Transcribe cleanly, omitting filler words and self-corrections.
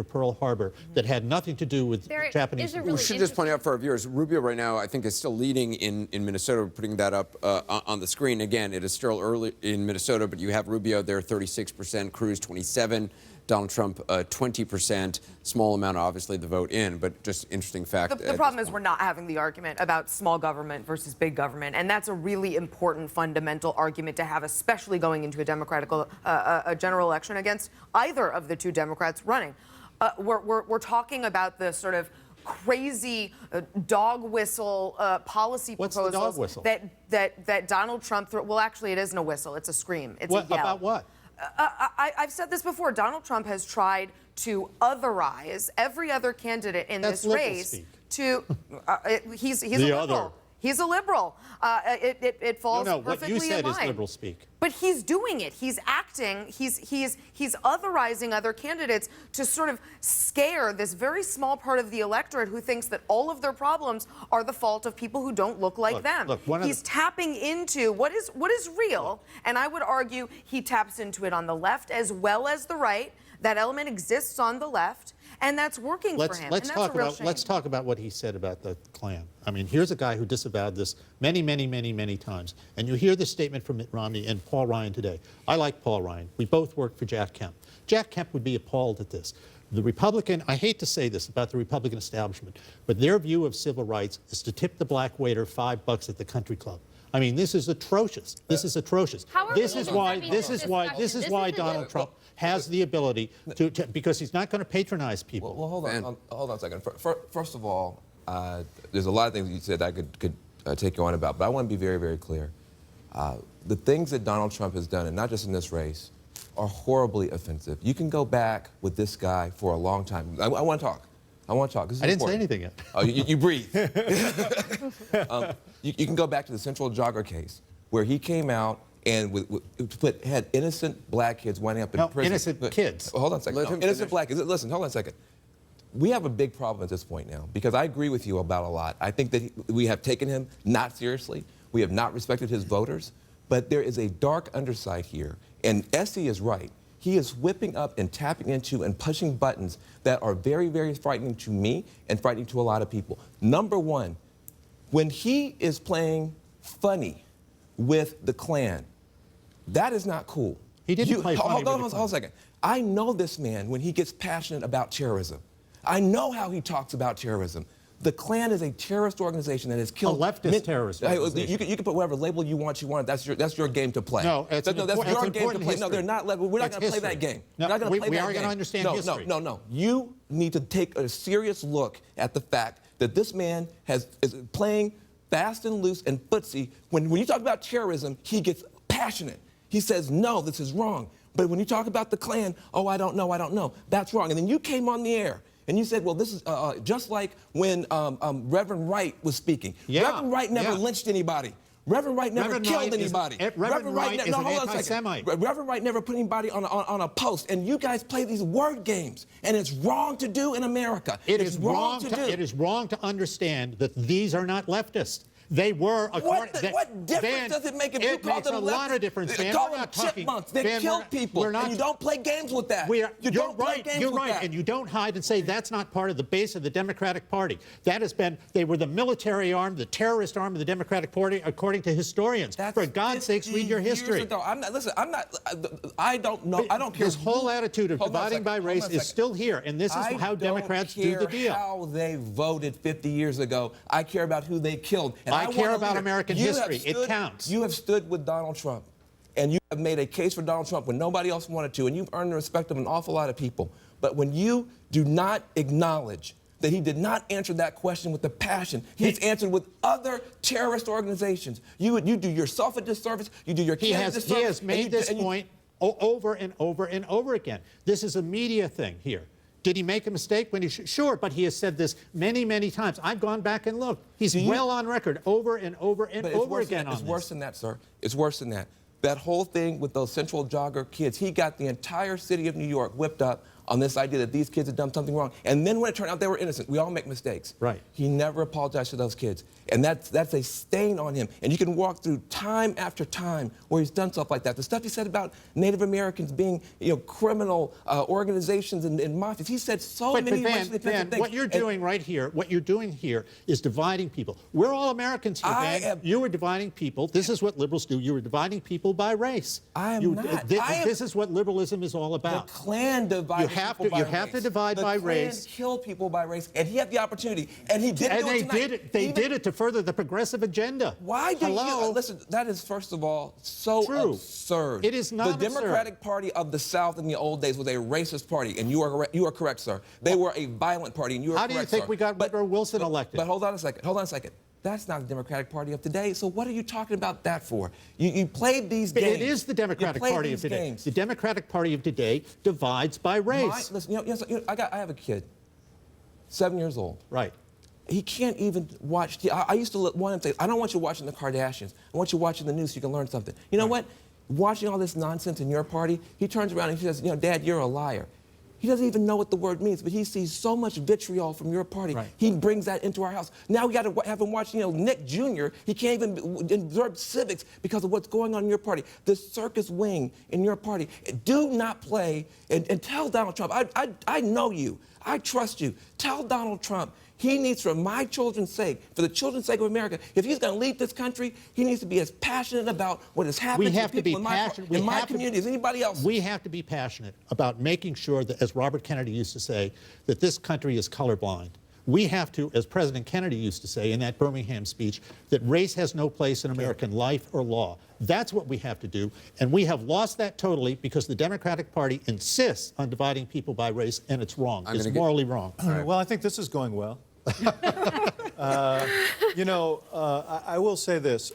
Pearl Harbor that had nothing to do with Japanese. We should just point out for our viewers, Rubio right now, I think, is still leading in Minnesota. We're putting that up on the screen. Again, it is still early in Minnesota, but you have Rubio there, 36%, Cruz 27%, Donald Trump 20%. Small amount, obviously, the vote in, but just interesting fact. The problem is we're not having the argument about small government versus big government, and that's a really important fundamental argument to have, especially going into a general election against either of the two Democrats running. We're talking about the sort of crazy dog whistle policy proposals. What's the dog whistle? that Donald Trump well, actually, it isn't a whistle; it's a scream. It's a yell. About what? I've said this before. Donald Trump has tried to otherize every other candidate in this race. Speak. He's a liberal. He's a liberal. It falls no, perfectly what you said in is line. liberal speak. But he's doing it. He's acting. He's otherizing other candidates to sort of scare this very small part of the electorate who thinks that all of their problems are the fault of people who don't look like them. He's tapping into what is real, and I would argue he taps into it on the left as well as the right. That element exists on the left, and that's working for him. Let's talk about what he said about the Klan. I mean, here's a guy who disavowed this many, many, many, many times. And you hear this statement from Mitt Romney and Paul Ryan today. I like Paul Ryan. We both worked for Jack Kemp. Jack Kemp would be appalled at this. The Republican, I hate to say this about the Republican establishment, but their view of civil rights is to tip the black waiter $5 at the country club. I mean, this is atrocious. This is atrocious. This is why Donald Trump has the ability to because he's not going to patronize people. Well, hold on a second. First of all, there's a lot of things you said I could take you on about, but I want to be very, very clear. The things that Donald Trump has done, and not just in this race, are horribly offensive. You can go back with this guy for a long time. I want to talk. I want to talk. This is I didn't important. say anything yet. Oh, you breathe. You can go back to the Central Jogger case, where he came out and had innocent black kids winding up in prison. Innocent kids. Hold on a second. Innocent black kids. Listen, hold on a second. We have a big problem at this point now, because I agree with you about a lot. I think that we have taken him not seriously. We have not respected his voters. But there is a dark underside here. And Essie is right. He is whipping up and tapping into and pushing buttons that are very, very frightening to me and frightening to a lot of people. Number one, when he is playing funny with the Klan, that is not cool. He didn't play funny. Hold on a second. I know this man when he gets passionate about terrorism. I know how he talks about terrorism. The Klan is a terrorist organization that has killed... A leftist terrorist organization. You can put whatever label you want. That's your game to play. No, that's your game to play. No, they're not. We're not going to play that game. No, we're not going to play that game. We are going to understand history. No. You need to take a serious look at the fact that this man is playing fast and loose and footsie. When you talk about terrorism, he gets passionate. He says, no, this is wrong. But when you talk about the Klan, oh, I don't know. That's wrong. And then you came on the air. And you said, well, this is just like when Reverend Wright was speaking. Yeah, Reverend Wright never lynched anybody. Reverend Wright never killed anybody. Reverend Wright is an anti-Semite. Reverend Wright never put anybody on a post. And you guys play these word games. And it's wrong to do in America. It is wrong to understand that these are not leftists. They were a What difference does it make if you call them leftists? It makes a lot of difference, Van. Call them chipmunks. They kill people. And you don't play games with that. You're right. And you don't hide and say that's not part of the base of the Democratic Party. That has been, they were the military arm, the terrorist arm of the Democratic Party, according to historians. For God's sakes, read your history. I don't know. I don't care. This whole attitude of dividing by race is still here, and this is how Democrats do the deal. I don't care how they voted 50 years ago. I care about who they killed. And I care about American history. It counts. You have stood with Donald Trump, and you have made a case for Donald Trump when nobody else wanted to, and you've earned the respect of an awful lot of people. But when you do not acknowledge that he did not answer that question with the passion he's answered with other terrorist organizations, you do yourself a disservice, you do your kids a disservice. He has made this point over and over and over again. This is a media thing here. Did he make a mistake when he sure, but he has said this many, many times. I've gone back and looked. He's well on record over and over and over again on this. It's worse than that, sir. It's worse than that. That whole thing with those Central Jogger kids, he got the entire city of New York whipped up on this idea that these kids had done something wrong. And then when it turned out they were innocent, we all make mistakes. Right. He never apologized to those kids. And that's a stain on him. And you can walk through time after time where he's done stuff like that. The stuff he said about Native Americans being, criminal organizations and mafias. He said so many racially offensive things. What you're doing right here, what you're doing here is dividing people. We're all Americans here, man. You are dividing people. This is what liberals do. You are dividing people by race. I am not. This is what liberalism is all about. The Klan divided people by race. You have to divide by race. The Klan killed people by race, and he had the opportunity, and he didn't do it tonight. They did it to further the progressive agenda. Why do you listen? That is, first of all, so absurd. It is not the Democratic Party of the South in the old days was a racist party, and you are correct, sir. They were a violent party, and you are correct, sir. How do you think we got Woodrow Wilson elected? But hold on a second. Hold on a second. That's not the Democratic Party of today. So what are you talking about that for? You played these games. It is the Democratic Party of today. Games. The Democratic Party of today divides by race. Listen, I have a kid, 7 years old. Right. He can't even watch. I used to want him to say, I don't want you watching the Kardashians. I want you watching the news so you can learn something. You know what? Watching all this nonsense in your party, he turns around and he says, Dad, you're a liar. He doesn't even know what the word means, but he sees so much vitriol from your party. Right. He brings that into our house. Now we got to have him watch, Nick Jr. He can't even absorb civics because of what's going on in your party. The circus wing in your party. Do not play and tell Donald Trump. I know you. I trust you. Tell Donald Trump he needs, for my children's sake, for the children's sake of America, if he's going to lead this country, he needs to be as passionate about what is happening to people in my community as anybody else. We have to be passionate about making sure that, as Robert Kennedy used to say, that this country is colorblind. We have to, as President Kennedy used to say in that Birmingham speech, that race has no place in American life or law. That's what we have to do, and we have lost that totally because the Democratic Party insists on dividing people by race, and it's wrong. It's morally wrong. Well, I think this is going well. I will say this.